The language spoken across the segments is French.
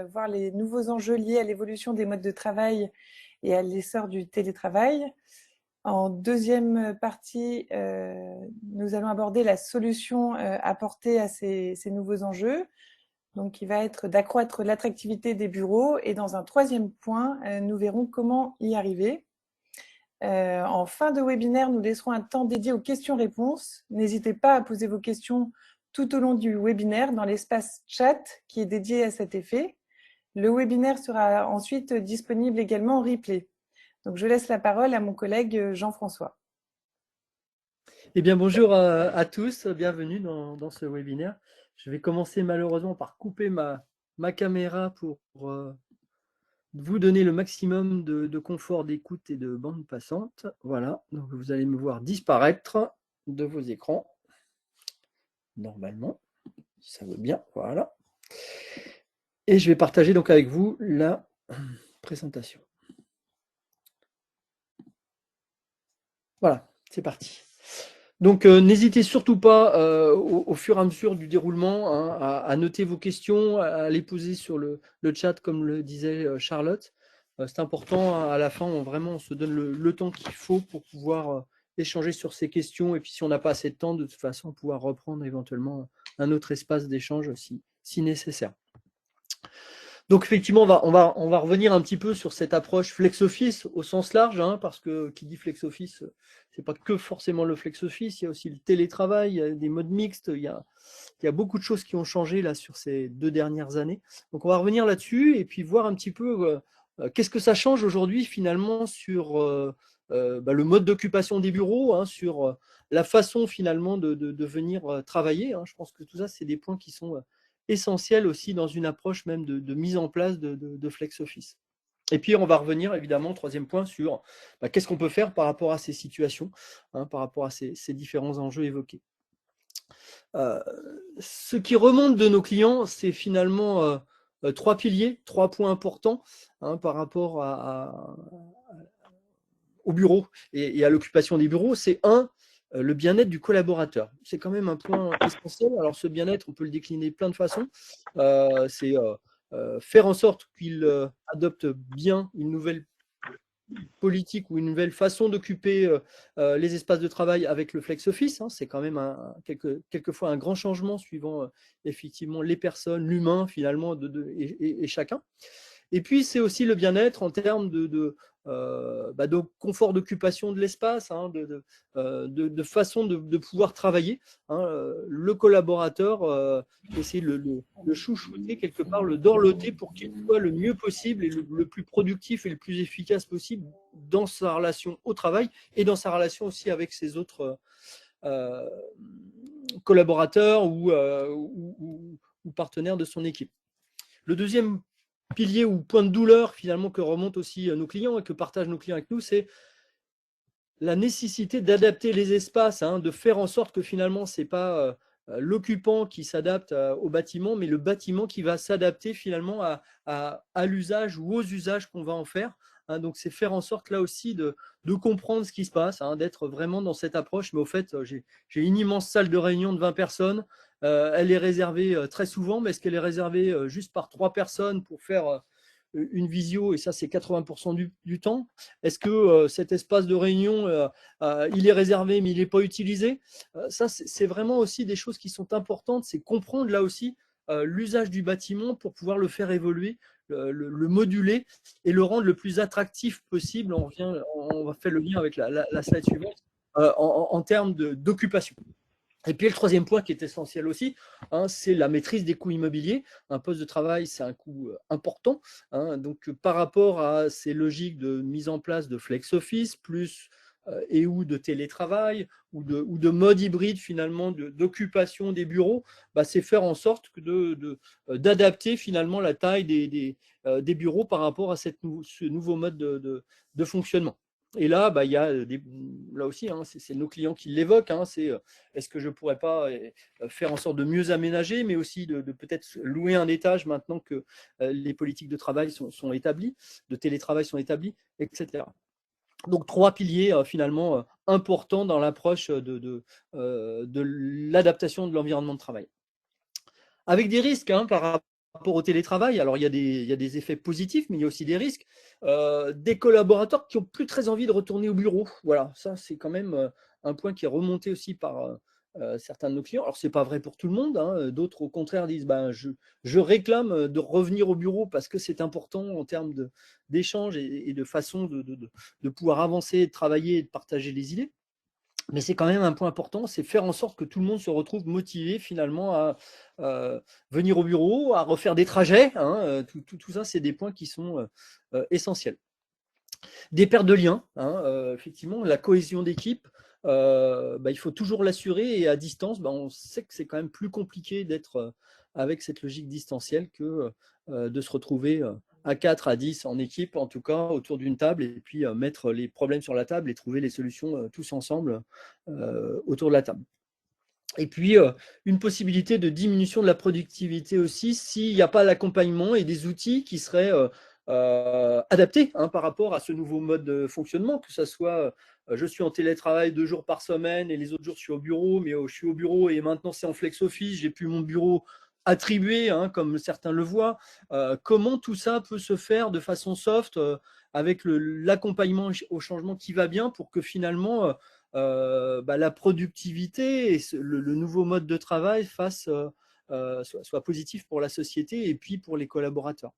voir les nouveaux enjeux liés à l'évolution des modes de travail et à l'essor du télétravail. En deuxième partie, nous allons aborder la solution apportée à ces nouveaux enjeux, donc qui va être d'accroître l'attractivité des bureaux. Et dans un troisième point, nous verrons comment y arriver. En fin de webinaire, nous laisserons un temps dédié aux questions-réponses. N'hésitez pas à poser vos questions tout au long du webinaire dans l'espace chat qui est dédié à cet effet. Le webinaire sera ensuite disponible également en replay. Donc, je laisse la parole à mon collègue Jean-François. Eh bien, bonjour à tous, bienvenue dans ce webinaire. Je vais commencer malheureusement par couper ma caméra pour vous donner le maximum de confort d'écoute et de bande passante. Voilà, donc vous allez me voir disparaître de vos écrans, normalement, si ça veut bien, voilà. Et je vais partager donc avec vous la présentation. Voilà, c'est parti. Donc, n'hésitez surtout pas, au fur et à mesure du déroulement, hein, à noter vos questions, à les poser sur le chat, comme le disait Charlotte. C'est important, à la fin, on se donne le temps qu'il faut pour pouvoir échanger sur ces questions. Et puis, si on n'a pas assez de temps, de toute façon, pouvoir reprendre éventuellement un autre espace d'échange si nécessaire. Donc effectivement, on va revenir un petit peu sur cette approche flex-office au sens large, hein, parce que qui dit flex-office, c'est pas que forcément le flex-office, il y a aussi le télétravail, il y a des modes mixtes, il y a beaucoup de choses qui ont changé là sur ces 2 dernières années. Donc on va revenir là-dessus et puis voir un petit peu qu'est-ce que ça change aujourd'hui finalement sur le mode d'occupation des bureaux, hein, sur la façon finalement de venir travailler. Hein. Je pense que tout ça, c'est des points qui sont essentiel aussi dans une approche même de mise en place de Flex Office. Et puis, on va revenir évidemment, troisième point, sur qu'est-ce qu'on peut faire par rapport à ces situations, hein, par rapport à ces différents enjeux évoqués. Ce qui remonte de nos clients, c'est finalement 3 piliers, 3 points importants, hein, par rapport au bureau et à l'occupation des bureaux. C'est le bien-être du collaborateur. C'est quand même un point essentiel. Alors, ce bien-être, on peut le décliner de plein de façons. C'est faire en sorte qu'il adopte bien une nouvelle politique ou une nouvelle façon d'occuper les espaces de travail avec le flex office. Hein. C'est quand même quelquefois un grand changement suivant effectivement les personnes, l'humain finalement et chacun. Et puis, c'est aussi le bien-être en termes de confort d'occupation de l'espace, hein, de façon de pouvoir travailler. Hein. Le collaborateur, essayer de le chouchouter quelque part, le dorloter pour qu'il soit le mieux possible et le plus productif et le plus efficace possible dans sa relation au travail et dans sa relation aussi avec ses autres collaborateurs ou partenaires de son équipe. Le deuxième pilier ou point de douleur finalement que remontent aussi nos clients et que partagent nos clients avec nous, c'est la nécessité d'adapter les espaces, hein, de faire en sorte que finalement c'est pas l'occupant qui s'adapte au bâtiment, mais le bâtiment qui va s'adapter finalement à l'usage ou aux usages qu'on va en faire. Hein, donc c'est faire en sorte là aussi de comprendre ce qui se passe, hein, d'être vraiment dans cette approche. Mais au fait, j'ai une immense salle de réunion de 20 personnes. Elle est réservée très souvent, mais est-ce qu'elle est réservée juste par 3 personnes pour faire une visio, et ça c'est 80% du temps? Est-ce que cet espace de réunion, il est réservé mais il n'est pas utilisé? Ça, c'est vraiment aussi des choses qui sont importantes, c'est comprendre là aussi l'usage du bâtiment pour pouvoir le faire évoluer, le moduler et le rendre le plus attractif possible. On va faire le lien avec la slide suivante, en termes d'occupation. Et puis le troisième point qui est essentiel aussi, hein, c'est la maîtrise des coûts immobiliers. Un poste de travail, c'est un coût important. Hein, donc par rapport à ces logiques de mise en place de flex office, plus et ou de télétravail, ou de mode hybride finalement d'occupation des bureaux, c'est faire en sorte d'adapter finalement la taille des bureaux par rapport à ce nouveau mode de fonctionnement. Et là, il y a là aussi, hein, c'est nos clients qui l'évoquent, hein, c'est est-ce que je ne pourrais pas faire en sorte de mieux aménager, mais aussi de peut-être louer un étage maintenant que les politiques de travail sont établies, de télétravail sont établies, etc. Donc 3 piliers finalement importants dans l'approche de l'adaptation de l'environnement de travail. Avec des risques, hein, par rapport au télétravail, alors il y a des effets positifs, mais il y a aussi des risques. Des collaborateurs qui n'ont plus très envie de retourner au bureau. Voilà, ça c'est quand même un point qui est remonté aussi par certains de nos clients. Alors ce n'est pas vrai pour tout le monde, hein. D'autres au contraire disent ben, je réclame de revenir au bureau parce que c'est important en termes d'échange et de façon de pouvoir avancer, de travailler et de partager les idées. Mais c'est quand même un point important, c'est faire en sorte que tout le monde se retrouve motivé finalement à venir au bureau, à refaire des trajets, hein. Tout ça, c'est des points qui sont essentiels. Des pertes de liens, hein, effectivement, la cohésion d'équipe, bah, il faut toujours l'assurer, et à distance, bah, on sait que c'est quand même plus compliqué d'être avec cette logique distancielle que de se retrouver à 4, à 10 en équipe, en tout cas autour d'une table, et puis mettre les problèmes sur la table et trouver les solutions tous ensemble autour de la table. Et puis, une possibilité de diminution de la productivité aussi s'il n'y a pas l'accompagnement et des outils qui seraient adaptés, hein, par rapport à ce nouveau mode de fonctionnement, que ce soit je suis en télétravail 2 jours par semaine et les autres jours je suis au bureau, mais je suis au bureau et maintenant c'est en flex office, j'ai plus mon bureau attribué, hein, comme certains le voient. Comment tout ça peut se faire de façon soft, avec l'accompagnement au changement qui va bien, pour que finalement bah, la productivité et le nouveau mode de travail soit positif pour la société et puis pour les collaborateurs.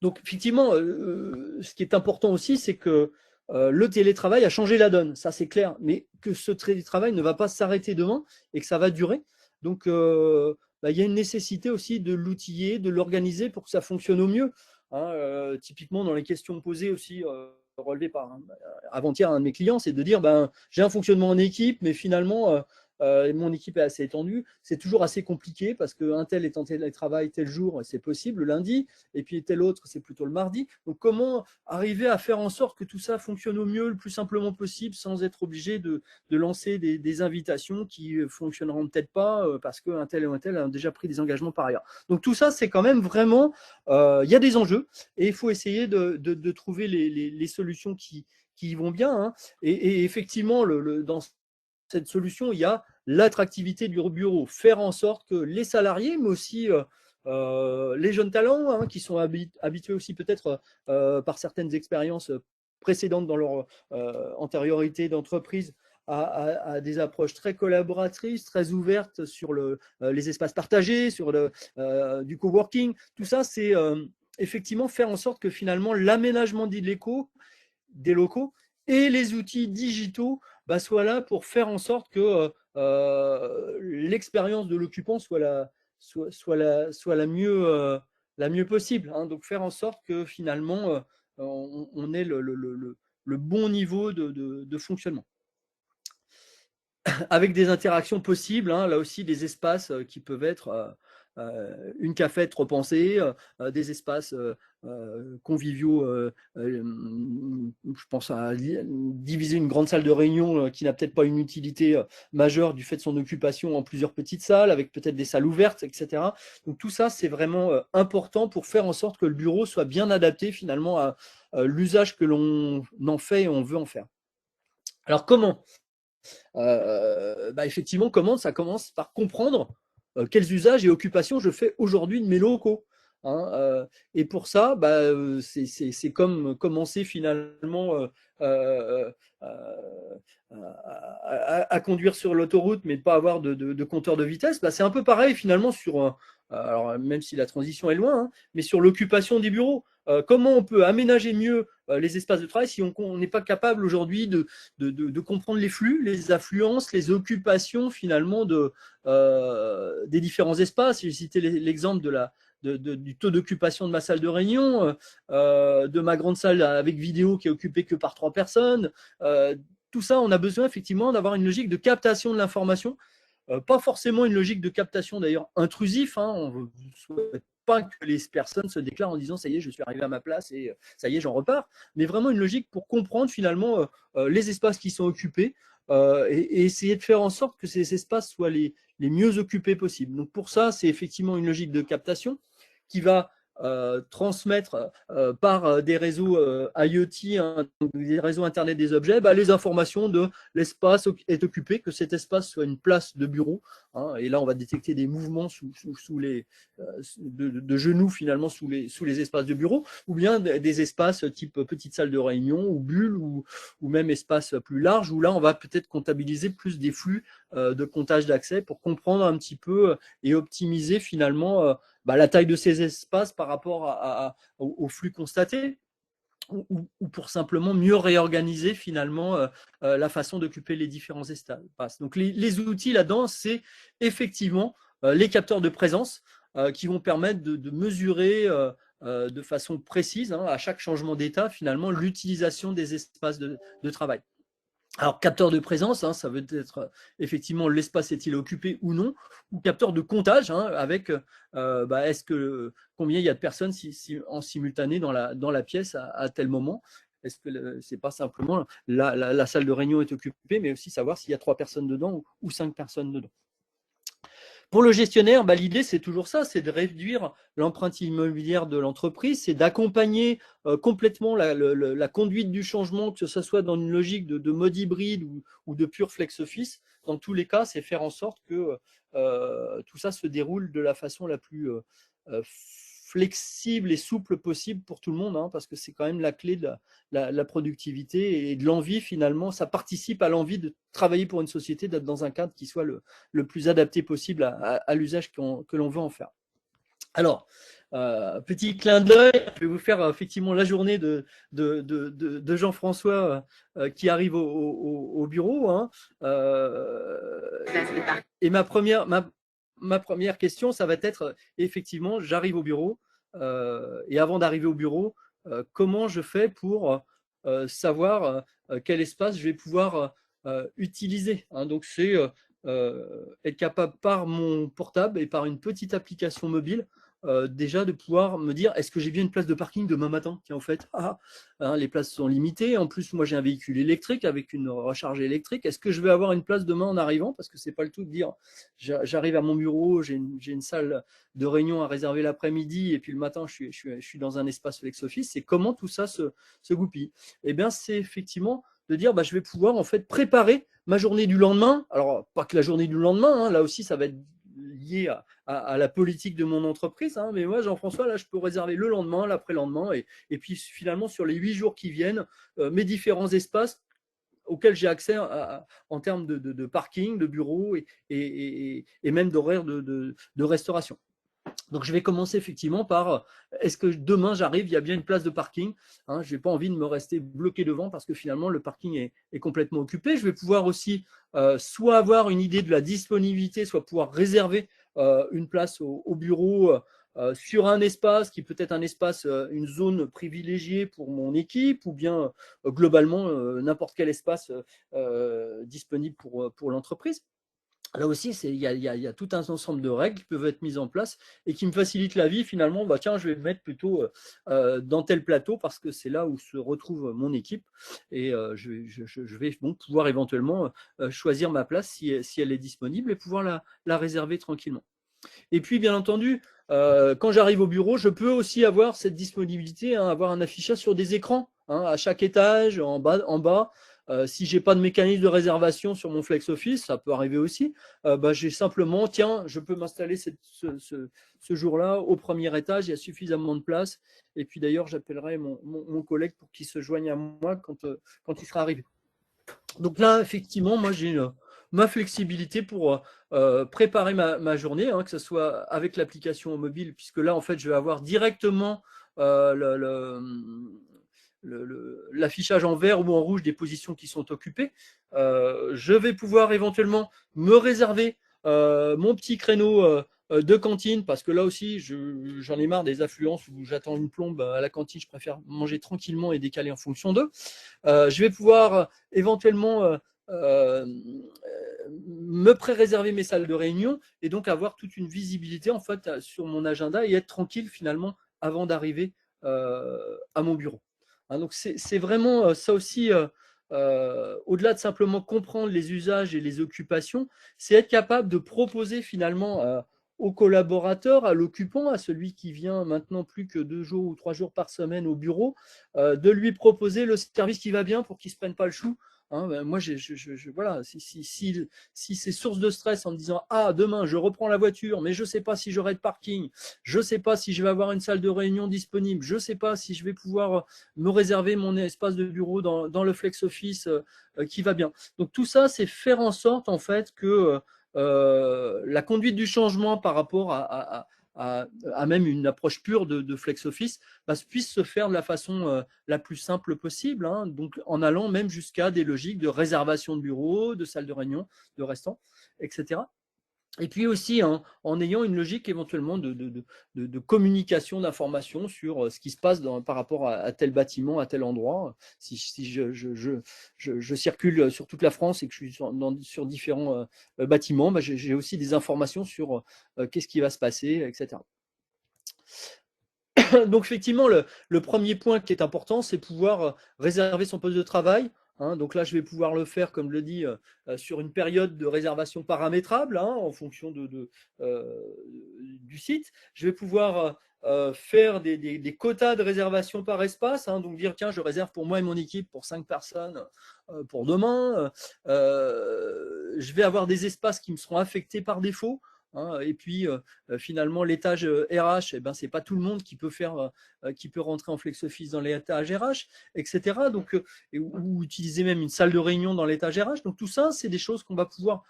Donc effectivement, ce qui est important aussi, c'est que le télétravail a changé la donne, ça c'est clair, mais que ce télétravail ne va pas s'arrêter demain et que ça va durer. Donc bah, il y a une nécessité aussi de l'outiller, de l'organiser pour que ça fonctionne au mieux, hein. Typiquement dans les questions posées aussi, relevées par avant-hier un de mes clients, c'est de dire ben, j'ai un fonctionnement en équipe, mais finalement mon équipe est assez étendue, c'est toujours assez compliqué parce qu'un tel est en télétravail tel jour, c'est possible, le lundi, et puis tel autre, c'est plutôt le mardi. Donc comment arriver à faire en sorte que tout ça fonctionne au mieux, le plus simplement possible, sans être obligé de lancer des invitations qui fonctionneront peut-être pas parce qu'un tel ou un tel a déjà pris des engagements par ailleurs. Donc tout ça, c'est quand même vraiment, il y a des enjeux et il faut essayer de trouver les solutions qui vont bien, hein. Et effectivement, dans cette solution, il y a l'attractivité du bureau, faire en sorte que les salariés, mais aussi les jeunes talents, hein, qui sont habitués aussi peut-être par certaines expériences précédentes dans leur antériorité d'entreprise à des approches très collaboratrices, très ouvertes sur les espaces partagés, sur du coworking. Tout ça, c'est effectivement faire en sorte que finalement l'aménagement des locaux et les outils digitaux bah, soient là pour faire en sorte que l'expérience de l'occupant soit la mieux possible, hein. Donc faire en sorte que finalement on ait le bon niveau de fonctionnement avec des interactions possibles, hein, là aussi des espaces qui peuvent être une cafette repensée, des espaces conviviaux. Je pense à diviser une grande salle de réunion qui n'a peut-être pas une utilité majeure du fait de son occupation en plusieurs petites salles, avec peut-être des salles ouvertes, etc. Donc tout ça, c'est vraiment important pour faire en sorte que le bureau soit bien adapté finalement à l'usage que l'on en fait et on veut en faire. Alors comment bah effectivement, ça commence par comprendre quels usages et occupations je fais aujourd'hui de mes locaux, hein. Et pour ça, bah, c'est comme commencer finalement euh, à conduire sur l'autoroute, mais pas avoir de compteur de vitesse. Bah, c'est un peu pareil finalement alors même si la transition est loin, hein, mais sur l'occupation des bureaux. Comment on peut aménager mieux les espaces de travail si on n'est pas capable aujourd'hui de comprendre les flux, les affluences, les occupations finalement des différents espaces. J'ai cité l'exemple du taux d'occupation de ma salle de réunion, de ma grande salle avec vidéo qui est occupée que par 3 personnes. Tout ça, on a besoin effectivement d'avoir une logique de captation de l'information, pas forcément une logique de captation d'ailleurs intrusif, hein. On ne souhaite pas que les personnes se déclarent en disant ça y est, je suis arrivé à ma place et ça y est, j'en repars, mais vraiment une logique pour comprendre finalement les espaces qui sont occupés et essayer de faire en sorte que ces espaces soient les mieux occupés possibles. Donc pour ça, c'est effectivement une logique de captation qui va transmettre par des réseaux IoT, hein, des réseaux Internet des objets, bah, les informations de l'espace est occupé, que cet espace soit une place de bureau hein, et là, on va détecter des mouvements de genoux, finalement, sous les espaces de bureau, ou bien des espaces type petite salle de réunion, ou bulle, ou même espace plus large, où là, on va peut-être comptabiliser plus des flux de comptage d'accès pour comprendre un petit peu et optimiser finalement la taille de ces espaces par rapport au flux constaté, ou pour simplement mieux réorganiser finalement la façon d'occuper les différents espaces. Donc les outils là-dedans, c'est effectivement les capteurs de présence qui vont permettre de mesurer de façon précise, hein, à chaque changement d'état, finalement, l'utilisation des espaces de travail. Alors, capteur de présence, hein, ça veut être effectivement l'espace est-il occupé ou non, ou capteur de comptage, hein, avec combien il y a de personnes en simultané dans la pièce à tel moment. Est-ce que c'est pas simplement la salle de réunion est occupée, mais aussi savoir s'il y a 3 personnes dedans ou 5 personnes dedans. Pour le gestionnaire, l'idée, c'est toujours ça, c'est de réduire l'empreinte immobilière de l'entreprise, c'est d'accompagner complètement la conduite du changement, que ce soit dans une logique de mode hybride ou de pure flex office. Dans tous les cas, c'est faire en sorte que tout ça se déroule de la façon la plus flexible et souple possible pour tout le monde, hein, parce que c'est quand même la clé de la productivité et de l'envie, finalement. Ça participe à l'envie de travailler pour une société, d'être dans un cadre qui soit le plus adapté possible à l'usage que l'on veut en faire. Alors, petit clin d'œil, je vais vous faire effectivement la journée de Jean-François qui arrive au bureau, hein. Et ma première question, ça va être effectivement, j'arrive au bureau, et avant d'arriver au bureau, comment je fais pour savoir quel espace je vais pouvoir utiliser, hein. Donc, c'est être capable par mon portable et par une petite application mobile, déjà de pouvoir me dire, est-ce que j'ai bien une place de parking demain matin? Tiens, en fait, les places sont limitées. En plus, moi, j'ai un véhicule électrique avec une recharge électrique. Est-ce que je vais avoir une place demain en arrivant? Parce que c'est pas le tout de dire, j'arrive à mon bureau, j'ai une salle de réunion à réserver l'après-midi, et puis le matin, je suis dans un espace flex office. C'est comment tout ça se goupille? Eh bien, c'est effectivement de dire, je vais pouvoir en fait préparer ma journée du lendemain. Alors, pas que la journée du lendemain, hein, là aussi, ça va être lié à la politique de mon entreprise, hein, mais moi, Jean-François, là, je peux réserver le lendemain, l'après-lendemain, et puis finalement, sur les 8 jours qui viennent, mes différents espaces auxquels j'ai accès en termes de parking, de bureau et même d'horaire de restauration. Donc, je vais commencer effectivement par, est-ce que demain j'arrive, il y a bien une place de parking, hein, je n'ai pas envie de me rester bloqué devant parce que finalement le parking est complètement occupé. Je vais pouvoir aussi soit avoir une idée de la disponibilité, soit pouvoir réserver une place au bureau sur un espace qui peut être un espace, une zone privilégiée pour mon équipe, ou bien globalement n'importe quel espace disponible pour l'entreprise. Là aussi, il y a tout un ensemble de règles qui peuvent être mises en place et qui me facilitent la vie finalement. Tiens, je vais me mettre plutôt dans tel plateau parce que c'est là où se retrouve mon équipe, et je vais pouvoir éventuellement choisir ma place si elle est disponible et pouvoir la réserver tranquillement. Et puis, bien entendu, quand j'arrive au bureau, je peux aussi avoir cette disponibilité, hein, avoir un affichage sur des écrans, hein, à chaque étage, en bas. Si je n'ai pas de mécanisme de réservation sur mon flex office, ça peut arriver aussi, j'ai simplement, tiens, je peux m'installer ce jour-là au premier étage, il y a suffisamment de place. Et puis d'ailleurs, j'appellerai mon collègue pour qu'il se joigne à moi quand il sera arrivé. Donc là, effectivement, moi, j'ai ma flexibilité pour préparer ma journée, hein, que ce soit avec l'application mobile, puisque là, en fait, je vais avoir directement l'affichage en vert ou en rouge des positions qui sont occupées. Je vais pouvoir éventuellement me réserver mon petit créneau de cantine, parce que là aussi, j'en ai marre des affluences où j'attends une plombe à la cantine. Je préfère manger tranquillement et décaler en fonction d'eux. Je vais pouvoir éventuellement me pré-réserver mes salles de réunion, et donc avoir toute une visibilité en fait sur mon agenda et être tranquille finalement avant d'arriver à mon bureau. Hein, donc c'est vraiment ça aussi, au-delà de simplement comprendre les usages et les occupations, c'est être capable de proposer finalement au collaborateur, à l'occupant, à celui qui vient maintenant plus que 2 jours ou 3 jours par semaine au bureau, de lui proposer le service qui va bien pour qu'il ne se prenne pas le chou Hein, ben moi, voilà, si c'est source de stress en me disant ah demain je reprends la voiture, mais je ne sais pas si j'aurai de parking, je ne sais pas si je vais avoir une salle de réunion disponible, je ne sais pas si je vais pouvoir me réserver mon espace de bureau dans le flex office qui va bien. Donc tout ça, c'est faire en sorte en fait que la conduite du changement par rapport à même une approche pure de flex office puisse se faire de la façon la plus simple possible, hein, donc en allant même jusqu'à des logiques de réservation de bureaux, de salles de réunion, de restants, etc. Et puis aussi en ayant une logique éventuellement de communication d'informations sur ce qui se passe par rapport à tel bâtiment, à tel endroit. Si je circule sur toute la France et que je suis sur différents bâtiments, j'ai aussi des informations sur qu'est-ce qui va se passer, etc. Donc effectivement, le premier point qui est important, c'est pouvoir réserver son poste de travail. Hein, donc là, je vais pouvoir le faire, comme je le dis, sur une période de réservation paramétrable, hein, en fonction du site. Je vais pouvoir faire des quotas de réservation par espace, hein, donc dire, tiens, je réserve pour moi et mon équipe pour 5 personnes pour demain. Je vais avoir des espaces qui me seront affectés par défaut. Hein, et puis finalement l'étage RH, c'est pas tout le monde qui peut rentrer en flex office dans l'étage RH, etc. Donc ou utiliser même une salle de réunion dans l'étage RH. Donc tout ça, c'est des choses qu'on va pouvoir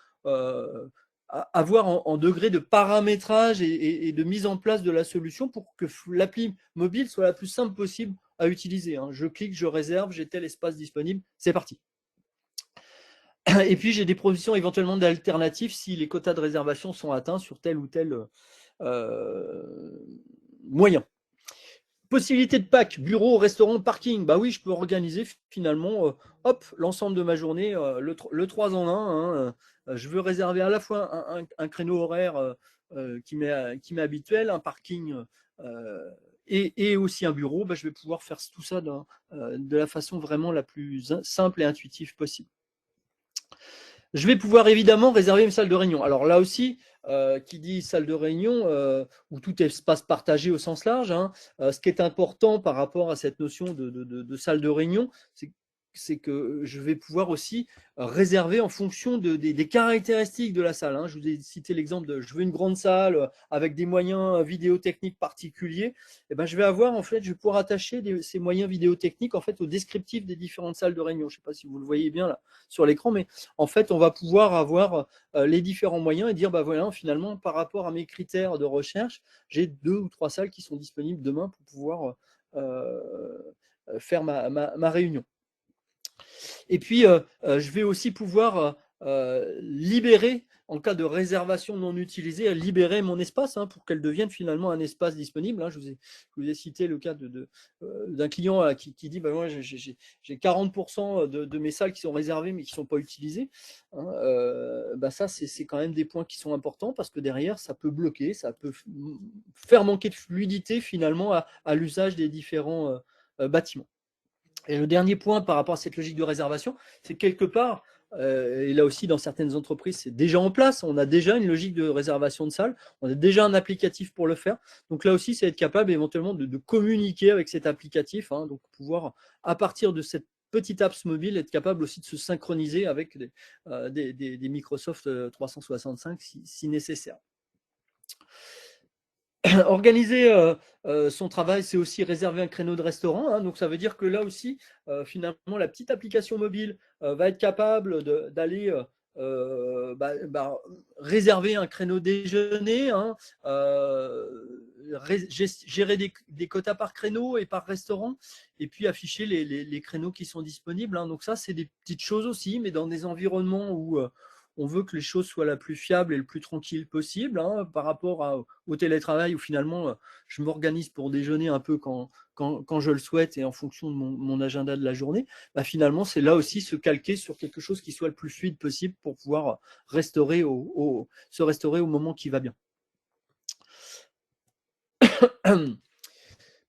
avoir en degré de paramétrage et de mise en place de la solution pour que l'appli mobile soit la plus simple possible à utiliser. Hein. Je clique, je réserve, j'ai tel espace disponible, c'est parti. Et puis, j'ai des provisions éventuellement d'alternatives si les quotas de réservation sont atteints sur tel ou tel moyen. Possibilité de pack, bureau, restaurant, parking. Bah oui, je peux organiser finalement l'ensemble de ma journée, le 3 en 1. Hein, je veux réserver à la fois un créneau horaire qui m'est habituel, un parking et aussi un bureau. Je vais pouvoir faire tout ça de la façon vraiment la plus simple et intuitive possible. Je vais pouvoir évidemment réserver une salle de réunion. Alors là aussi, qui dit salle de réunion, où tout espace partagé au sens large, hein, ce qui est important par rapport à cette notion de salle de réunion, c'est que je vais pouvoir aussi réserver en fonction des caractéristiques de la salle. Hein. Je vous ai cité l'exemple de je veux une grande salle avec des moyens vidéotechniques particuliers. Je vais avoir en fait, je vais pouvoir attacher ces moyens vidéotechniques en fait au descriptif des différentes salles de réunion. Je ne sais pas si vous le voyez bien là sur l'écran, mais en fait, on va pouvoir avoir les différents moyens et dire voilà, finalement, par rapport à mes critères de recherche, j'ai 2 ou 3 salles qui sont disponibles demain pour pouvoir faire ma réunion. Et puis, je vais aussi pouvoir libérer, en cas de réservation non utilisée, libérer mon espace pour qu'elle devienne finalement un espace disponible. Hein. Je vous ai cité le cas d'un client qui dit moi, j'ai 40% de mes salles qui sont réservées mais qui ne sont pas utilisées. Hein. Ça, c'est quand même des points qui sont importants parce que derrière, ça peut bloquer, ça peut faire manquer de fluidité finalement à l'usage des différents bâtiments. Et le dernier point par rapport à cette logique de réservation, c'est quelque part, et là aussi dans certaines entreprises, c'est déjà en place, on a déjà une logique de réservation de salle, on a déjà un applicatif pour le faire. Donc là aussi, c'est être capable éventuellement de communiquer avec cet applicatif, hein, donc pouvoir, à partir de cette petite apps mobile, être capable aussi de se synchroniser avec des Microsoft 365 si nécessaire. Organiser son travail, c'est aussi réserver un créneau de restaurant. Hein, donc, ça veut dire que là aussi, finalement, la petite application mobile va être capable d'aller réserver un créneau déjeuner, hein, gérer des quotas par créneau et par restaurant, et puis afficher les créneaux qui sont disponibles. Hein. Donc, ça, c'est des petites choses aussi, mais dans des environnements où on veut que les choses soient la plus fiable et le plus tranquille possible, hein, par rapport au télétravail où finalement je m'organise pour déjeuner un peu quand je le souhaite et en fonction de mon agenda de la journée. Finalement, c'est là aussi se calquer sur quelque chose qui soit le plus fluide possible pour pouvoir se restaurer au moment qui va bien.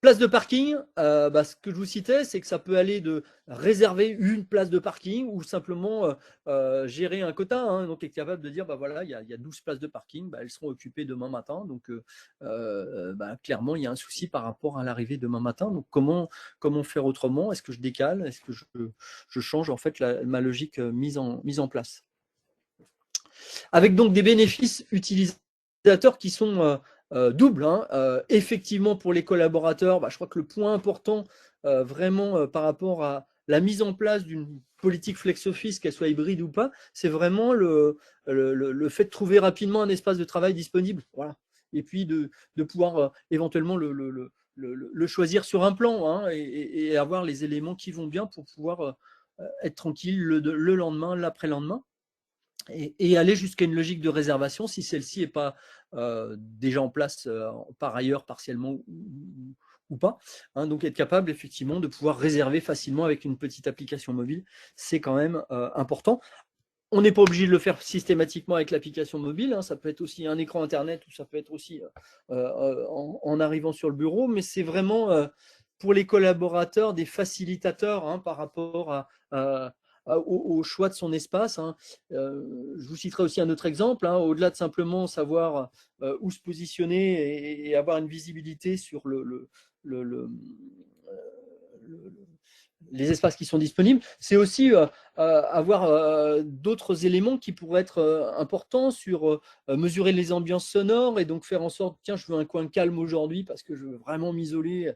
Place de parking, ce que je vous citais, c'est que ça peut aller de réserver une place de parking ou simplement gérer un quota. Hein, donc, être capable de dire, voilà, il y a 12 places de parking, elles seront occupées demain matin. Donc, clairement, il y a un souci par rapport à l'arrivée demain matin. Donc, comment faire autrement? Est-ce que je décale? Est-ce que je change en fait ma logique mise en place? Avec donc des bénéfices utilisateurs qui sont doubles. Hein. Effectivement, pour les collaborateurs, je crois que le point important vraiment par rapport à la mise en place d'une politique flex office, qu'elle soit hybride ou pas, c'est vraiment le fait de trouver rapidement un espace de travail disponible. Voilà. Et puis de pouvoir éventuellement le choisir sur un plan, hein, et avoir les éléments qui vont bien pour pouvoir être tranquille le lendemain, l'après-lendemain. Et aller jusqu'à une logique de réservation si celle-ci n'est pas déjà en place par ailleurs partiellement ou pas. Hein, donc être capable effectivement de pouvoir réserver facilement avec une petite application mobile, c'est quand même important. On n'est pas obligé de le faire systématiquement avec l'application mobile, hein, ça peut être aussi un écran internet ou ça peut être aussi en arrivant sur le bureau, mais c'est vraiment pour les collaborateurs des facilitateurs, hein, par rapport au choix de son espace. Hein. Je vous citerai aussi un autre exemple, hein, au-delà de simplement savoir où se positionner et avoir une visibilité sur les espaces qui sont disponibles, c'est aussi avoir d'autres éléments qui pourraient être importants sur mesurer les ambiances sonores et donc faire en sorte, tiens, je veux un coin calme aujourd'hui parce que je veux vraiment m'isoler.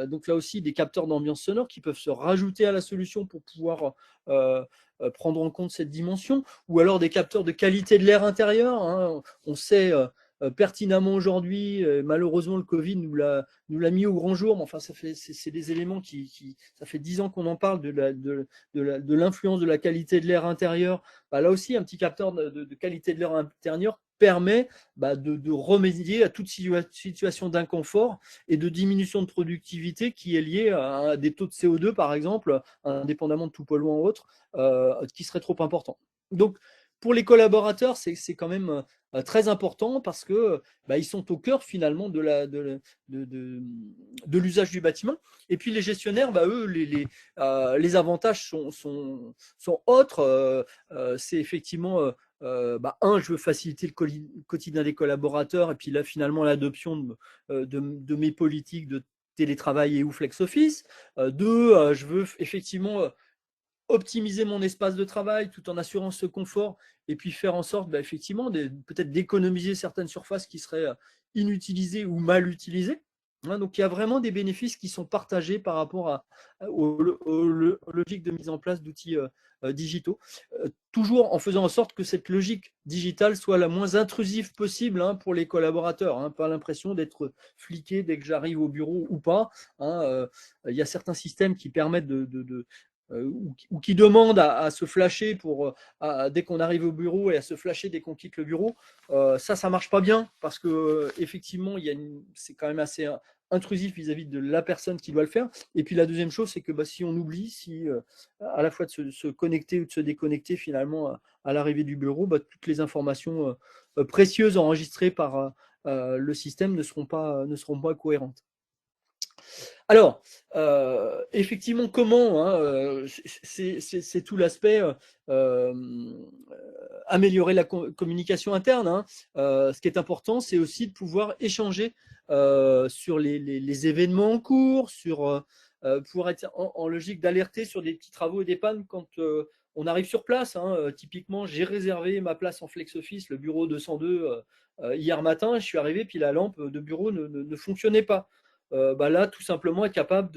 Donc là aussi, des capteurs d'ambiance sonore qui peuvent se rajouter à la solution pour pouvoir prendre en compte cette dimension, ou alors des capteurs de qualité de l'air intérieur. Hein. On sait pertinemment aujourd'hui, malheureusement le Covid nous l'a mis au grand jour, mais enfin c'est des éléments ça fait 10 ans qu'on en parle de l'influence de la qualité de l'air intérieur. Là aussi, un petit capteur de qualité de l'air intérieur permet de remédier à toute situation d'inconfort et de diminution de productivité qui est liée à des taux de CO2 par exemple, indépendamment de tout polluant ou autre, qui serait trop important. Donc pour les collaborateurs, c'est quand même très important parce que ils sont au cœur finalement de l'usage du bâtiment. Et puis les gestionnaires, eux, les avantages sont autres. C'est effectivement je veux faciliter le quotidien des collaborateurs et puis là finalement l'adoption de mes politiques de télétravail et ou flex office. Deux, je veux effectivement optimiser mon espace de travail tout en assurant ce confort et puis faire en sorte effectivement peut-être d'économiser certaines surfaces qui seraient inutilisées ou mal utilisées. Hein, donc il y a vraiment des bénéfices qui sont partagés par rapport aux logiques de mise en place d'outils digitaux, toujours en faisant en sorte que cette logique digitale soit la moins intrusive possible, hein, pour les collaborateurs, hein, pas l'impression d'être fliqué dès que j'arrive au bureau ou pas. Hein, il y a certains systèmes qui permettent ou qui demandent à se flasher dès qu'on arrive au bureau et à se flasher dès qu'on quitte le bureau. Ça marche pas bien parce que effectivement, c'est quand même assez intrusif vis-à-vis de la personne qui doit le faire. Et puis la deuxième chose, c'est que si on oublie, à la fois de se connecter ou de se déconnecter finalement à l'arrivée du bureau, toutes les informations précieuses enregistrées par le système ne seront pas cohérentes. Alors, effectivement, comment, hein, c'est tout l'aspect améliorer la communication interne. Hein. Ce qui est important, c'est aussi de pouvoir échanger sur les événements en cours, pouvoir être en logique d'alerter sur des petits travaux et des pannes quand on arrive sur place. Hein. Typiquement, j'ai réservé ma place en flex office, le bureau 202, hier matin. Je suis arrivé, puis la lampe de bureau ne fonctionnait pas. Là, tout simplement, être capable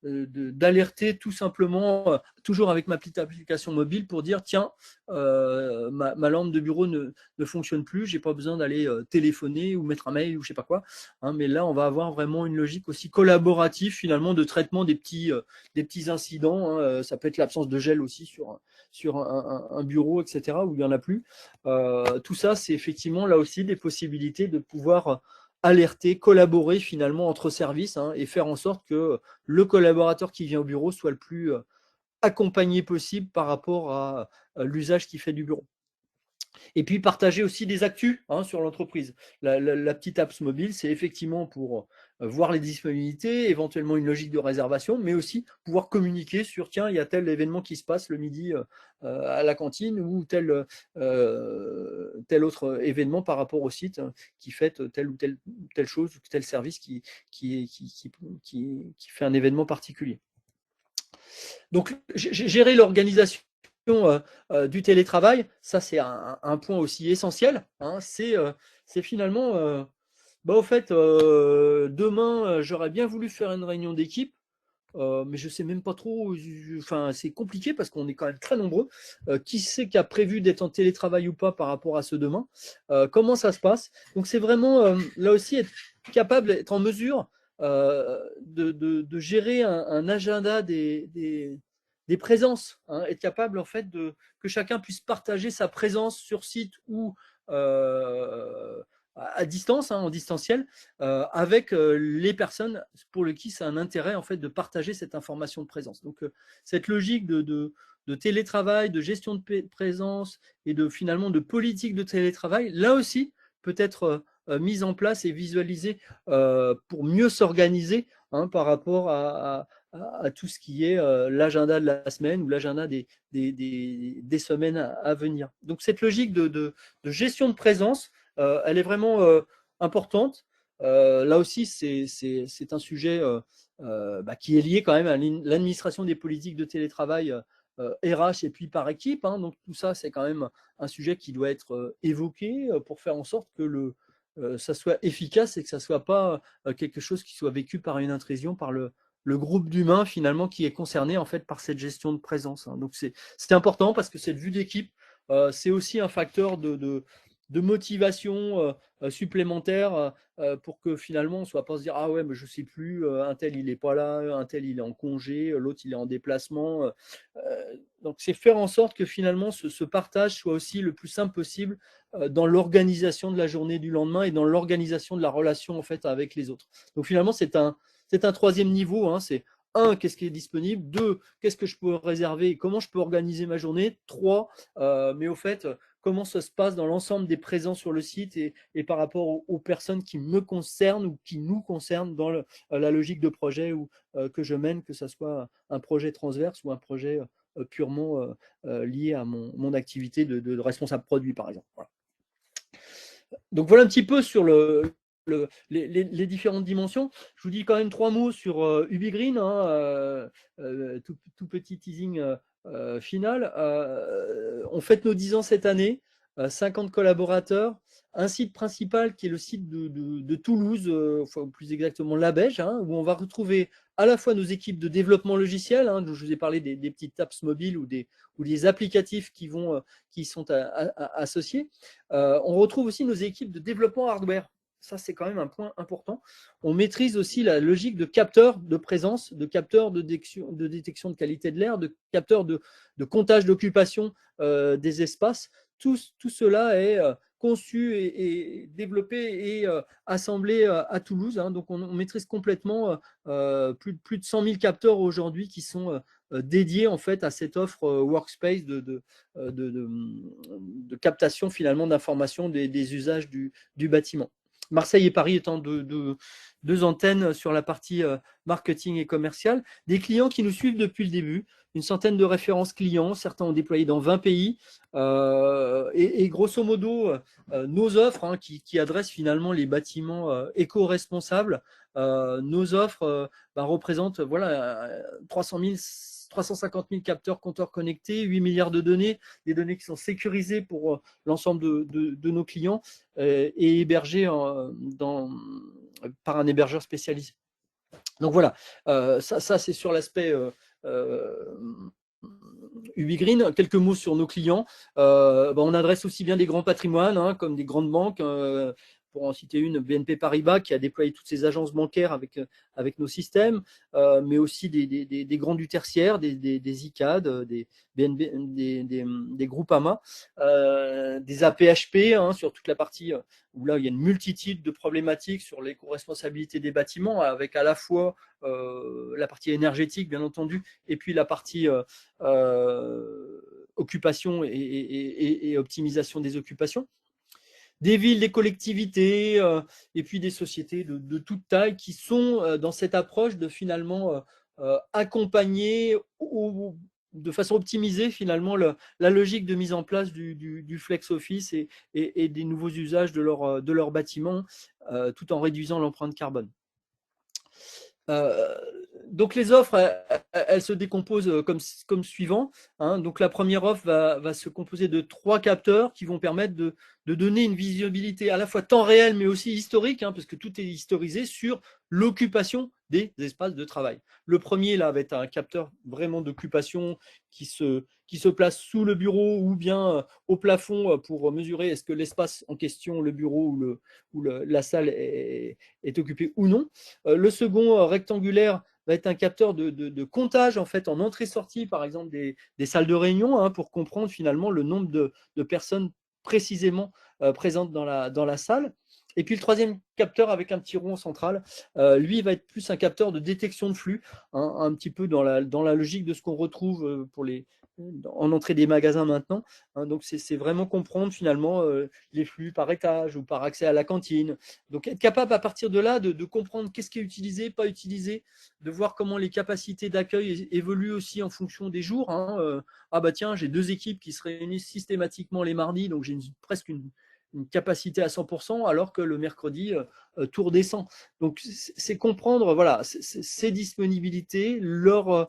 d'alerter tout simplement, toujours avec ma petite application mobile pour dire, tiens, ma lampe de bureau ne fonctionne plus, j'ai pas besoin d'aller téléphoner ou mettre un mail ou je sais pas quoi. Hein, mais là, on va avoir vraiment une logique aussi collaborative finalement de traitement des petits incidents. Hein. Ça peut être l'absence de gel aussi sur un bureau, etc., où il n'y en a plus. Tout ça, c'est effectivement là aussi des possibilités de pouvoir alerter, collaborer finalement entre services, hein, et faire en sorte que le collaborateur qui vient au bureau soit le plus accompagné possible par rapport à l'usage qu'il fait du bureau. Et puis partager aussi des actus, hein, sur l'entreprise. La petite apps mobile, c'est effectivement pour voir les disponibilités, éventuellement une logique de réservation, mais aussi pouvoir communiquer sur tiens, il y a tel événement qui se passe le midi à la cantine ou tel autre événement par rapport au site qui fait telle ou telle chose ou tel service qui fait un événement particulier. Donc, gérer l'organisation du télétravail, ça c'est un point aussi essentiel. Hein, c'est finalement, au fait, demain, j'aurais bien voulu faire une réunion d'équipe, mais je ne sais même pas trop. Enfin, c'est compliqué parce qu'on est quand même très nombreux. Qui sait qui a prévu d'être en télétravail ou pas par rapport à ce demain? Comment ça se passe? Donc, c'est vraiment là aussi être capable, être en mesure de gérer un agenda des présences, hein, être capable en fait que chacun puisse partager sa présence sur site ou à distance, hein, en distanciel, avec les personnes pour qui c'est un intérêt en fait de partager cette information de présence. Donc cette logique de télétravail, de gestion de présence et finalement de politique de télétravail, là aussi peut être mise en place et visualisée pour mieux s'organiser, hein, par rapport à tout ce qui est l'agenda de la semaine ou l'agenda des semaines à venir. Donc cette logique de gestion de présence, elle est vraiment importante. Là aussi, c'est un sujet qui est lié quand même à l'administration des politiques de télétravail RH et puis par équipe. Hein. Donc tout ça, c'est quand même un sujet qui doit être évoqué pour faire en sorte que ça soit efficace et que ça ne soit pas quelque chose qui soit vécu par une intrusion, par le groupe d'humains finalement qui est concerné en fait par cette gestion de présence. Hein. Donc c'est important parce que cette vue d'équipe, c'est aussi un facteur de motivation supplémentaire pour que finalement on ne soit pas se dire ah ouais mais je sais plus, un tel il est pas là, un tel il est en congé, l'autre il est en déplacement. Donc c'est faire en sorte que finalement ce partage soit aussi le plus simple possible dans l'organisation de la journée du lendemain et dans l'organisation de la relation en fait avec les autres. Donc finalement c'est un troisième niveau, hein, c'est un, qu'est-ce qui est disponible, deux, qu'est-ce que je peux réserver, comment je peux organiser ma journée, trois, mais au fait, comment ça se passe dans l'ensemble des présents sur le site et par rapport aux personnes qui me concernent ou qui nous concernent dans la logique de projet ou que je mène, que ce soit un projet transverse ou un projet purement lié à mon activité de responsable produit, par exemple. Voilà. Donc voilà un petit peu sur les différentes dimensions. Je vous dis quand même 3 mots sur Ubigreen, hein, tout petit teasing final. On fête nos 10 ans cette année, 50 collaborateurs, un site principal qui est le site de Toulouse, enfin, plus exactement Labège, hein, où on va retrouver à la fois nos équipes de développement logiciel, hein, je vous ai parlé des petites apps mobiles ou des applicatifs qui sont associés. On retrouve aussi nos équipes de développement hardware. Ça, c'est quand même un point important. On maîtrise aussi la logique de capteurs de présence, de capteurs de détection de qualité de l'air, de capteurs de comptage d'occupation des espaces. Tout cela est conçu et développé et assemblé à Toulouse. Hein. Donc, on maîtrise complètement plus de 100 000 capteurs aujourd'hui qui sont dédiés en fait à cette offre workspace de captation finalement d'informations des usages du bâtiment. Marseille et Paris étant deux antennes sur la partie marketing et commercial, des clients qui nous suivent depuis le début, une centaine de références clients, certains ont déployé dans 20 pays, et grosso modo, nos offres, hein, qui adressent finalement les bâtiments éco-responsables, nos offres représentent 350 000 capteurs compteurs connectés, 8 milliards de données, des données qui sont sécurisées pour l'ensemble de nos clients et hébergées par un hébergeur spécialisé. Donc voilà, ça c'est sur l'aspect Ubigreen. Quelques mots sur nos clients. On adresse aussi bien des grands patrimoines, hein, comme des grandes banques. Pour en citer une, BNP Paribas, qui a déployé toutes ses agences bancaires avec nos systèmes, mais aussi des grands du tertiaire, des ICAD, des BNB, des Groupama, des APHP, hein, sur toute la partie où là, il y a une multitude de problématiques sur l'éco-responsabilité des bâtiments, avec à la fois la partie énergétique, bien entendu, et puis la partie occupation et optimisation des occupations. des villes, des collectivités, et puis des sociétés de toute taille qui sont dans cette approche de finalement accompagner de façon optimisée finalement la logique de mise en place du flex office et des nouveaux usages de leur bâtiment, tout en réduisant l'empreinte carbone. Euh, donc les offres, elles se décomposent comme suivant. Hein. Donc la première offre va se composer de 3 capteurs qui vont permettre de donner une visibilité à la fois temps réel mais aussi historique, hein, parce que tout est historisé sur l'occupation des espaces de travail. Le premier là va être un capteur vraiment d'occupation qui se place sous le bureau ou bien au plafond pour mesurer est-ce que l'espace en question, le bureau ou la salle est occupé ou non. Le second rectangulaire va être un capteur de comptage en fait en entrée-sortie, par exemple des salles de réunion, hein, pour comprendre finalement le nombre de personnes précisément présentes dans la salle. Et puis le troisième capteur avec un petit rond central, lui va être plus un capteur de détection de flux, hein, un petit peu dans la logique de ce qu'on retrouve en entrée des magasins maintenant. Hein, donc c'est vraiment comprendre finalement les flux par étage ou par accès à la cantine. Donc être capable à partir de là de comprendre qu'est-ce qui est utilisé, pas utilisé, de voir comment les capacités d'accueil évoluent aussi en fonction des jours. Hein. Ah bah tiens, j'ai 2 équipes qui se réunissent systématiquement les mardis, donc j'ai presque une capacité à 100%, alors que le mercredi, tout redescend. Donc c'est comprendre voilà, ces disponibilités, leur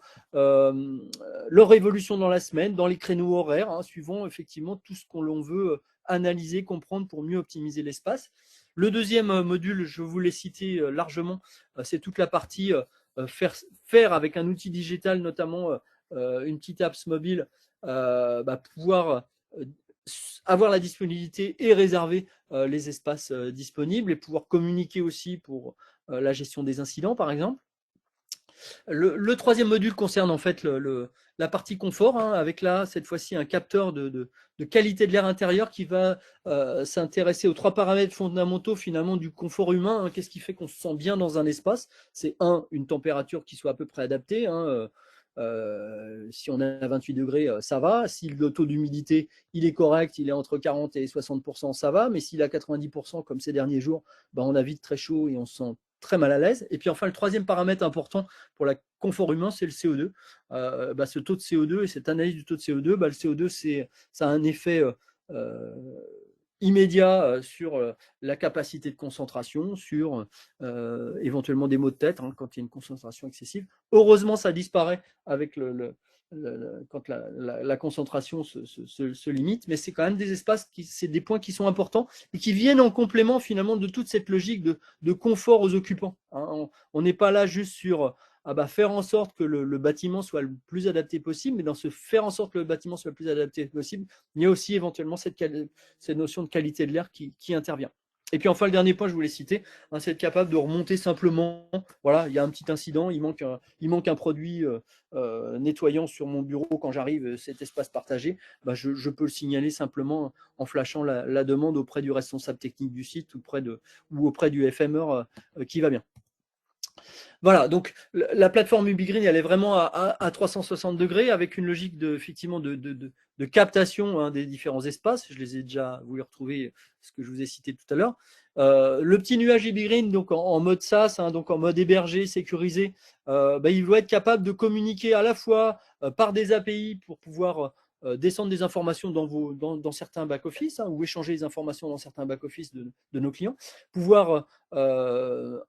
évolution dans la semaine, dans les créneaux horaires, hein, suivant effectivement tout ce qu'on l'on veut analyser, comprendre pour mieux optimiser l'espace. Le deuxième module, je vous l'ai cité largement, c'est toute la partie faire avec un outil digital, notamment une petite apps mobile, pouvoir avoir la disponibilité et réserver les espaces disponibles et pouvoir communiquer aussi pour la gestion des incidents, par exemple. Le troisième module concerne en fait la partie confort, hein, avec là, cette fois-ci, un capteur de qualité de l'air intérieur qui va s'intéresser aux 3 paramètres fondamentaux finalement du confort humain. Hein. Qu'est-ce qui fait qu'on se sent bien dans un espace? C'est une température qui soit à peu près adaptée. Hein, si on est à 28 degrés, ça va. Si le taux d'humidité il est correct, il est entre 40 et 60%, ça va. Mais s'il est à 90%, comme ces derniers jours, on a vite très chaud et on se sent très mal à l'aise. Et puis enfin, le troisième paramètre important pour le confort humain, c'est le CO2. Ce taux de CO2 et cette analyse du taux de CO2, le CO2, ça a un effet immédiat sur la capacité de concentration, sur éventuellement des maux de tête, hein, quand il y a une concentration excessive. Heureusement, ça disparaît avec quand la concentration se limite, mais c'est quand même des espaces, c'est des points qui sont importants et qui viennent en complément finalement de toute cette logique de confort aux occupants. Hein. On n'est pas là juste sur faire en sorte que le bâtiment soit le plus adapté possible, mais dans ce faire en sorte que le bâtiment soit le plus adapté possible, il y a aussi éventuellement cette notion de qualité de l'air qui intervient. Et puis enfin, le dernier point, je voulais citer, hein, c'est être capable de remonter simplement. Voilà, il y a un petit incident, il manque un produit nettoyant sur mon bureau quand j'arrive, cet espace partagé. Je peux le signaler simplement en flashant la demande auprès du responsable technique du site ou auprès du FMeur qui va bien. Voilà, donc la plateforme UbiGreen, elle est vraiment à 360 degrés avec une logique effectivement de captation, hein, des différents espaces. Je les ai déjà, vous les retrouvez, ce que je vous ai cité tout à l'heure. Le petit nuage UbiGreen, donc en mode SaaS, hein, donc en mode hébergé, sécurisé, il doit être capable de communiquer à la fois par des API pour pouvoir descendre des informations dans certains back-office, hein, ou échanger des informations dans certains back-office de nos clients, pouvoir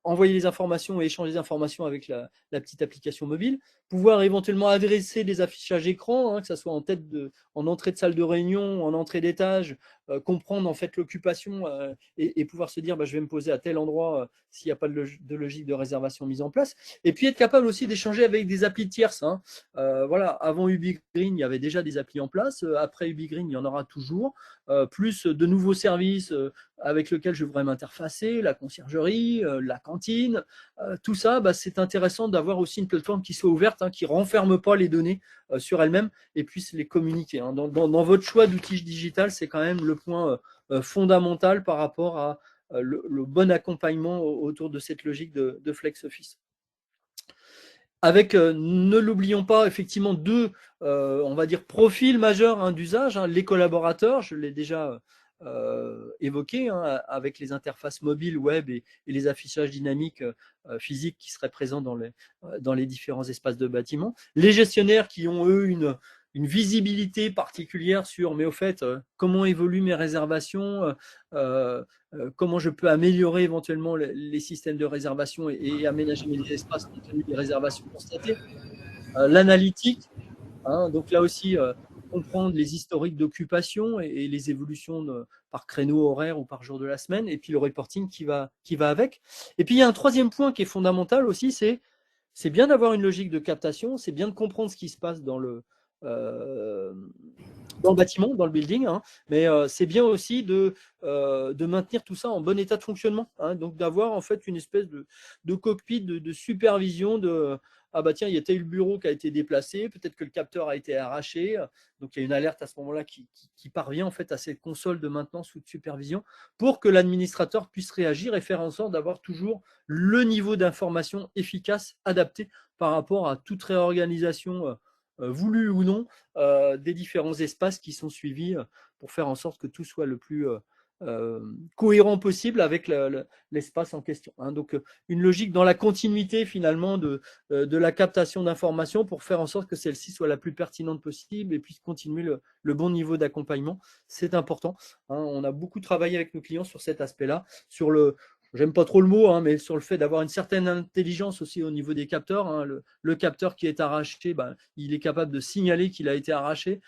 envoyer les informations et échanger les informations avec la petite application mobile, pouvoir éventuellement adresser des affichages écran, hein, que ce soit en entrée de salle de réunion, en entrée d'étage, comprendre en fait l'occupation et pouvoir se dire je vais me poser à tel endroit s'il n'y a pas de logique de réservation mise en place. Et puis être capable aussi d'échanger avec des applis tierces. Hein. Voilà, avant UbiGreen, il y avait déjà des applis en place. Après UbiGreen, il y en aura toujours. Plus de nouveaux services avec lesquels je voudrais m'interfacer, la conciergerie, la cantine. Tout ça, c'est intéressant d'avoir aussi une plateforme qui soit ouverte, hein, qui ne renferme pas les données sur elle-même et puisse les communiquer. Hein. Dans votre choix d'outils digital, c'est quand même le point fondamental par rapport à le bon accompagnement autour de cette logique de flex office. Avec, ne l'oublions pas, effectivement, 2 on va dire profils majeurs, hein, d'usage, hein, les collaborateurs, je l'ai déjà évoqué, hein, avec les interfaces mobiles, web et les affichages dynamiques physiques qui seraient présents dans les différents espaces de bâtiment. Les gestionnaires qui ont, eux, une visibilité particulière sur, mais au fait, comment évoluent mes réservations, comment je peux améliorer éventuellement les systèmes de réservation et aménager mes espaces compte tenu des réservations constatées. L'analytique, hein, donc là aussi, comprendre les historiques d'occupation et les évolutions par créneau horaire ou par jour de la semaine, et puis le reporting qui va avec. Et puis il y a un troisième point qui est fondamental aussi, c'est bien d'avoir une logique de captation, c'est bien de comprendre ce qui se passe euh, dans le bâtiment, dans le building, hein, mais c'est bien aussi de maintenir tout ça en bon état de fonctionnement, hein, donc d'avoir en fait une espèce de cockpit de supervision de ah bah tiens, il y a tel bureau qui a été déplacé, peut-être que le capteur a été arraché, donc il y a une alerte à ce moment-là qui parvient en fait à cette console de maintenance ou de supervision pour que l'administrateur puisse réagir et faire en sorte d'avoir toujours le niveau d'information efficace adapté par rapport à toute réorganisation voulue ou non des différents espaces qui sont suivis pour faire en sorte que tout soit le plus cohérent possible avec l'espace en question, hein. Donc une logique dans la continuité finalement de la captation d'informations pour faire en sorte que celle-ci soit la plus pertinente possible et puisse continuer le bon niveau d'accompagnement. C'est important, hein. On a beaucoup travaillé avec nos clients sur cet aspect-là, sur j'aime pas trop le mot, hein, mais sur le fait d'avoir une certaine intelligence aussi au niveau des capteurs, hein. Le capteur qui est arraché, ben, il est capable de signaler qu'il a été arraché,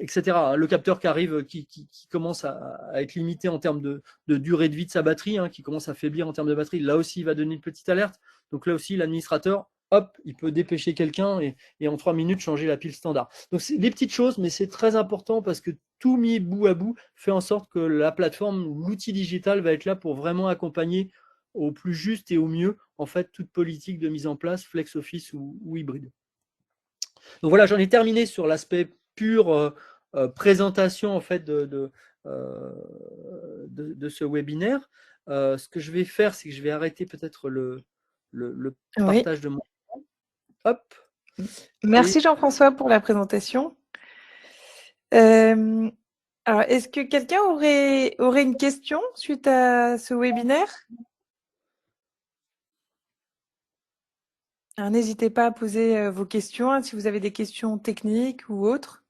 etc. Le capteur qui arrive, qui commence à être limité en termes de durée de vie de sa batterie, hein, qui commence à faiblir en termes de batterie, là aussi, il va donner une petite alerte. Donc là aussi, l'administrateur, hop, il peut dépêcher quelqu'un et en 3 minutes changer la pile standard. Donc c'est des petites choses, mais c'est très important parce que tout mis bout à bout fait en sorte que la plateforme, l'outil digital va être là pour vraiment accompagner au plus juste et au mieux en fait toute politique de mise en place, flex office ou hybride. Donc voilà, j'en ai terminé sur l'aspect pur présentation en fait de ce webinaire. Ce que je vais faire, c'est que je vais arrêter peut-être le Oui. partage de mon hop. Merci Et Jean-François pour la présentation. Alors, est-ce que quelqu'un aurait une question suite à ce webinaire? Alors, n'hésitez pas à poser vos questions, hein, si vous avez des questions techniques ou autres.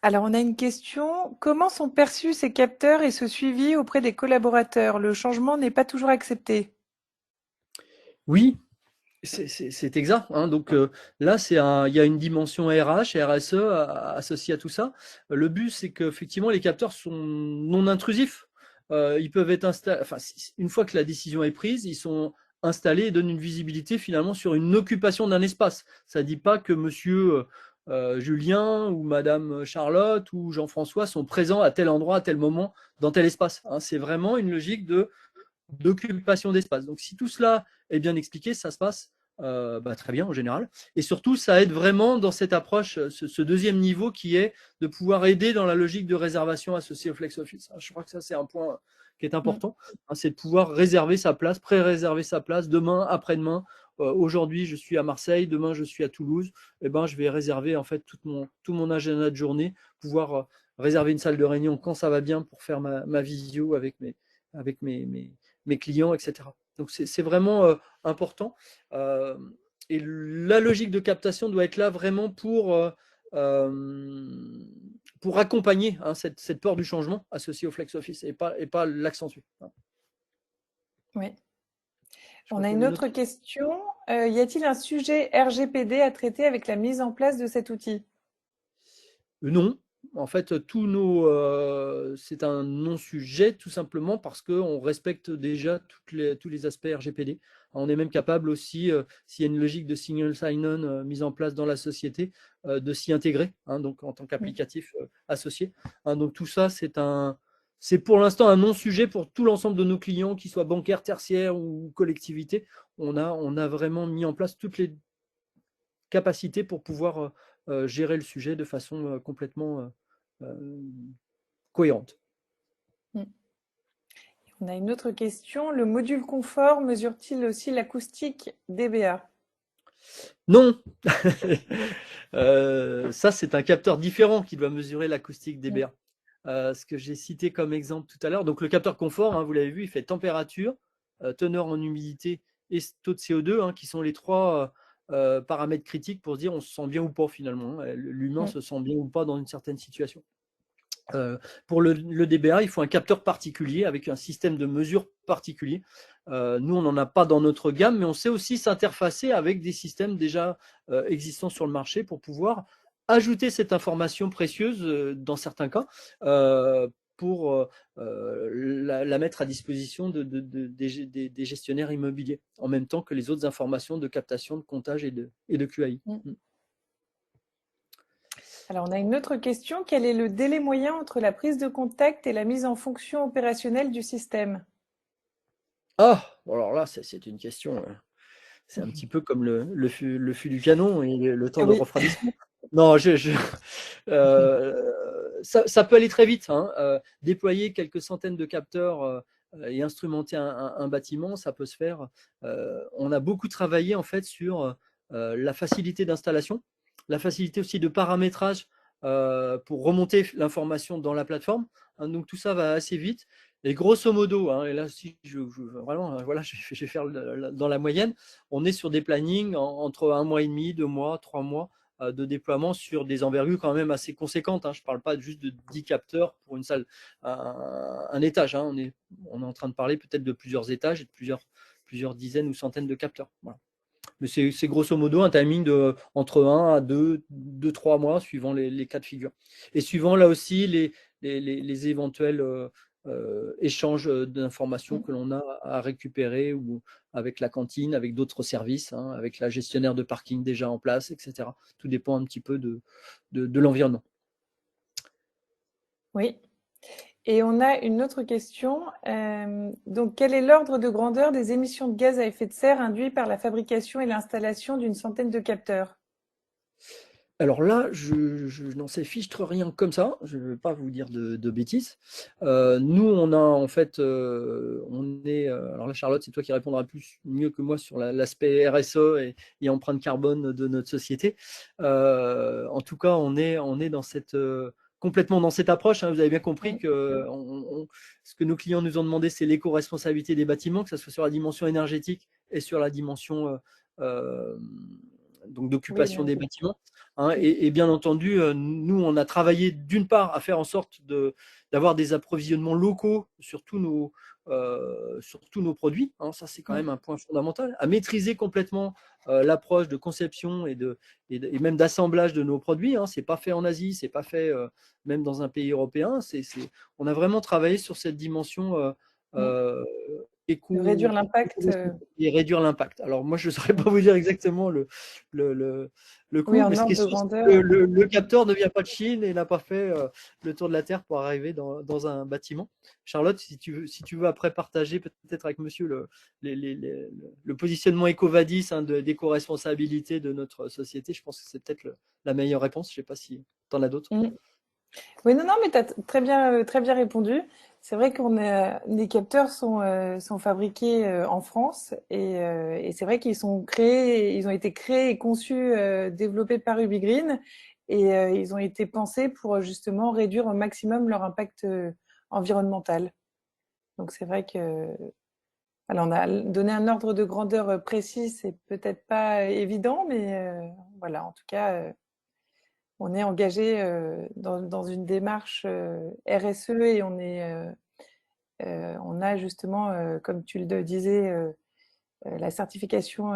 Alors, on a une question. Comment sont perçus ces capteurs et ce suivi auprès des collaborateurs? Le changement n'est pas toujours accepté. oui, c'est exact, hein. Donc là, il y a une dimension RH et RSE associée à tout ça. Le but, c'est qu'effectivement, les capteurs sont non intrusifs. Ils peuvent être installés, enfin, une fois que la décision est prise, ils sont installés et donnent une visibilité finalement sur une occupation d'un espace. Ça ne dit pas que monsieur Julien ou madame Charlotte ou Jean-François sont présents à tel endroit, à tel moment, dans tel espace, hein. C'est vraiment une logique d'occupation d'espace. Donc si tout cela est bien expliqué, ça se passe très bien en général. Et surtout, ça aide vraiment dans cette approche, ce deuxième niveau qui est de pouvoir aider dans la logique de réservation associée au Flex Office. Je crois que ça, c'est un point qui est important, hein, c'est de pouvoir réserver sa place, pré-réserver sa place demain, après-demain. Aujourd'hui, je suis à Marseille, demain, je suis à Toulouse. Eh ben, je vais réserver en fait tout mon agenda de journée, pouvoir réserver une salle de réunion quand ça va bien pour faire ma visio avec mes clients, etc. Donc c'est vraiment important. Euh, et la logique de captation doit être là vraiment pour accompagner, hein, cette peur du changement associée au flex office et pas l'accentuer. Oui. Je On crois a qu'il y une avait une autre autre. question. Y a-t-il un sujet RGPD à traiter avec la mise en place de cet outil? Non. En fait, c'est un non-sujet tout simplement parce qu'on respecte déjà tous les aspects RGPD. On est même capable aussi, s'il y a une logique de single sign-on mise en place dans la société, de s'y intégrer, hein, donc en tant qu'applicatif associé, hein. Donc tout ça, c'est pour l'instant un non-sujet pour tout l'ensemble de nos clients, qu'ils soient bancaires, tertiaires ou collectivités. On a vraiment mis en place toutes les capacités pour pouvoir gérer le sujet de façon complètement cohérente. On a une autre question. Le module confort mesure-t-il aussi l'acoustique DBA? Non. Ça, c'est un capteur différent qui doit mesurer l'acoustique des BA. Ce que j'ai cité comme exemple tout à l'heure, donc le capteur confort, hein, vous l'avez vu, il fait température, teneur en humidité et taux de CO2, hein, qui sont les trois paramètres critiques pour se dire on se sent bien ou pas finalement, hein, l'humain se sent bien ou pas dans une certaine situation. Pour le DBA, il faut un capteur particulier avec un système de mesure particulier. Nous, on n'en a pas dans notre gamme, mais on sait aussi s'interfacer avec des systèmes déjà existants sur le marché pour pouvoir ajouter cette information précieuse dans certains cas pour la mettre à disposition des gestionnaires immobiliers, en même temps que les autres informations de captation, de comptage et de QAI. Alors, on a une autre question. Quel est le délai moyen entre la prise de contact et la mise en fonction opérationnelle du système? Ah, alors là, c'est une question. C'est un petit peu comme le fût du canon et le temps de Oui. refroidissement. Non, ça peut aller très vite, hein. Déployer quelques centaines de capteurs et instrumenter un bâtiment, ça peut se faire. On a beaucoup travaillé en fait sur la facilité d'installation, la facilité aussi de paramétrage pour remonter l'information dans la plateforme, hein. Donc tout ça va assez vite. Et grosso modo, hein, et là si vraiment, voilà, je vais faire dans la moyenne, on est sur des plannings entre 1 mois et demi, 2 mois, 3 mois de déploiement sur des envergures quand même assez conséquentes, hein. Je ne parle pas juste de 10 capteurs pour une salle, un étage, hein. On est en train de parler peut-être de plusieurs étages et de plusieurs dizaines ou centaines de capteurs. Voilà. Mais c'est grosso modo un timing de entre 1 à 2, 3 mois suivant les cas de figure. Et suivant là aussi les éventuels échanges d'informations que l'on a à récupérer ou avec la cantine, avec d'autres services, hein, avec la gestionnaire de parking déjà en place, etc. Tout dépend un petit peu de l'environnement. Oui. Et on a une autre question. Donc, quel est l'ordre de grandeur des émissions de gaz à effet de serre induits par la fabrication et l'installation d'une centaine de capteurs? Alors là, je n'en sais fichtre rien comme ça. Je ne veux pas vous dire de bêtises. Nous, on a en fait, on est. Alors là, Charlotte, c'est toi qui répondras mieux que moi sur l'aspect RSE et empreinte carbone de notre société. En tout cas, on est dans cette complètement dans cette approche, hein. Vous avez bien compris que ce que nos clients nous ont demandé, c'est l'éco-responsabilité des bâtiments, que ce soit sur la dimension énergétique et sur la dimension donc d'occupation des bâtiments. Hein, et bien entendu, nous, on a travaillé d'une part à faire en sorte d'avoir des approvisionnements locaux sur tous nos produits. Hein, ça, c'est quand même un point fondamental. À maîtriser complètement l'approche de conception et même d'assemblage de nos produits. Hein. Ce n'est pas fait en Asie, ce n'est pas fait même dans un pays européen. On a vraiment travaillé sur cette dimension de réduire l'impact. Et réduire l'impact. Alors moi, je ne saurais pas vous dire exactement le Oui, coût, mais en ce qui est ordre de sûr, c'est grandeur. que le capteur ne vient pas de Chine et n'a pas fait le tour de la Terre pour arriver dans un bâtiment. Charlotte, si tu veux après partager peut-être avec monsieur le positionnement EcoVadis, hein, d'éco-responsabilité de notre société, je pense que c'est peut-être la meilleure réponse. Je ne sais pas si tu en as d'autres. Oui, non, mais tu as très bien répondu. C'est vrai les capteurs sont fabriqués en France et c'est vrai ils ont été créés et conçus, développés par Ubigreen et ils ont été pensés pour justement réduire au maximum leur impact environnemental. Donc c'est vrai que alors on a donné un ordre de grandeur précis, c'est peut-être pas évident, mais voilà, en tout cas. On est engagé dans une démarche RSE et on a justement, comme tu le disais, la certification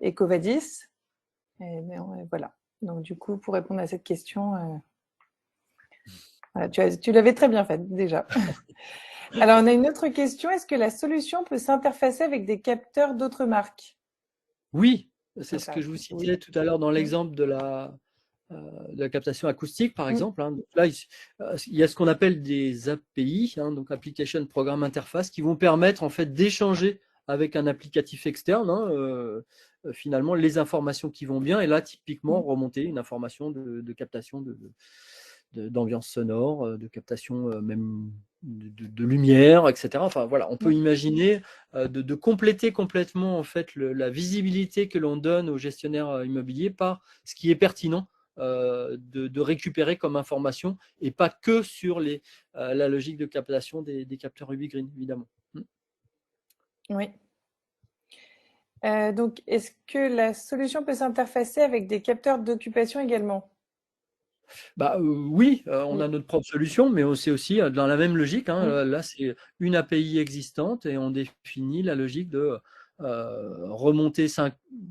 EcoVadis. Voilà. Donc du coup, pour répondre à cette question, voilà, tu l'avais très bien faite déjà. Alors, on a une autre question. Est-ce que la solution peut s'interfacer avec des capteurs d'autres marques? Oui, c'est ce Ça, que je vous oui. citais tout à l'heure dans l'exemple de la captation acoustique, par exemple. Hein. Donc là, il y a ce qu'on appelle des API, hein, donc Application Programme Interface, qui vont permettre en fait d'échanger avec un applicatif externe, hein, finalement, les informations qui vont bien. Et là, typiquement, remonter une information de captation d'ambiance sonore, de captation même de lumière, etc. Enfin voilà, on peut imaginer de compléter complètement en fait la visibilité que l'on donne au gestionnaire immobilier par ce qui est pertinent de récupérer comme information et pas que sur la logique de captation des capteurs UV Green, évidemment. Oui. Donc, est-ce que la solution peut s'interfacer avec des capteurs d'occupation également? Oui, on Oui. a notre propre solution, mais c'est aussi dans la même logique. Mm. Là, c'est une API existante et on définit la logique de remontée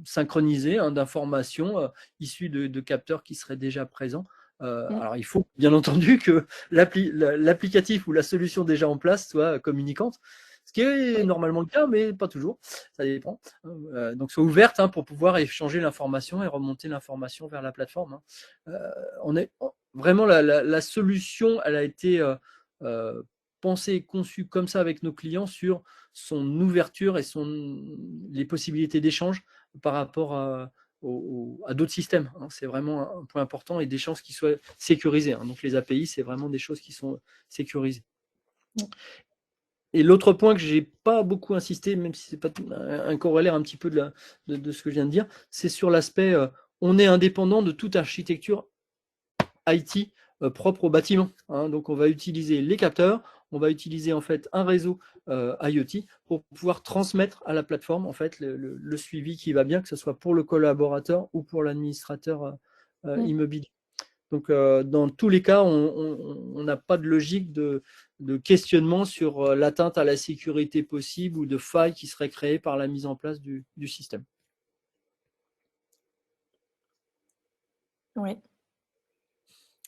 synchronisée d'informations issues de capteurs qui seraient déjà présents. Alors, il faut bien entendu que l'applicatif ou la solution déjà en place soit communicante, ce qui est normalement le cas, mais pas toujours. Ça dépend. Donc, soit ouverte pour pouvoir échanger l'information et remonter l'information vers la plateforme. On est vraiment la solution, elle a été pensée et conçue comme ça avec nos clients sur son ouverture et les possibilités d'échange par rapport à d'autres systèmes. C'est vraiment un point important et des chances qui soient sécurisées. Donc les API, c'est vraiment des choses qui sont sécurisées. Et l'autre point que je n'ai pas beaucoup insisté, même si c'est pas un corollaire un petit peu de ce que je viens de dire, c'est sur l'aspect on est indépendant de toute architecture IT propre au bâtiment. Donc on va utiliser les capteurs, on va utiliser en fait un réseau IoT pour pouvoir transmettre à la plateforme en fait le suivi qui va bien, que ce soit pour le collaborateur ou pour l'administrateur immobilier. Donc dans tous les cas, on n'a pas de logique de questionnement sur l'atteinte à la sécurité possible ou de failles qui seraient créées par la mise en place du système. Oui.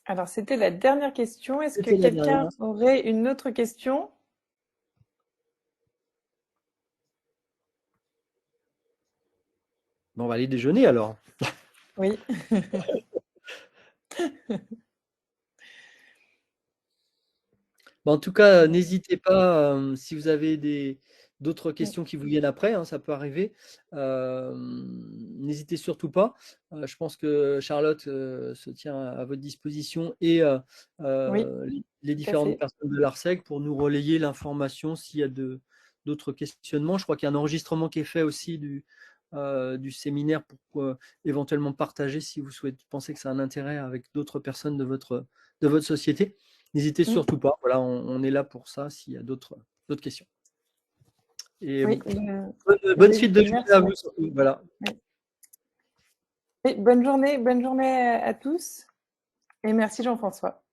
Alors, c'était la dernière question. Est-ce que quelqu'un aurait une autre question? Bon, on va aller déjeuner alors. Oui. En tout cas, n'hésitez pas, si vous avez d'autres questions qui vous viennent après, ça peut arriver. N'hésitez surtout pas. Je pense que Charlotte se tient à votre disposition et Oui, les tout à différentes fait. personnes de l'ARCEG pour nous relayer l'information s'il y a d'autres questionnements. Je crois qu'il y a un enregistrement qui est fait aussi du séminaire pour éventuellement partager si vous pensez que ça a un intérêt avec d'autres personnes de votre société. N'hésitez surtout pas. Voilà, on est là pour ça s'il y a d'autres questions. Et Oui, bonne suite de journée à vous. merci. Voilà. Oui, bonne journée à tous. Et merci Jean-François.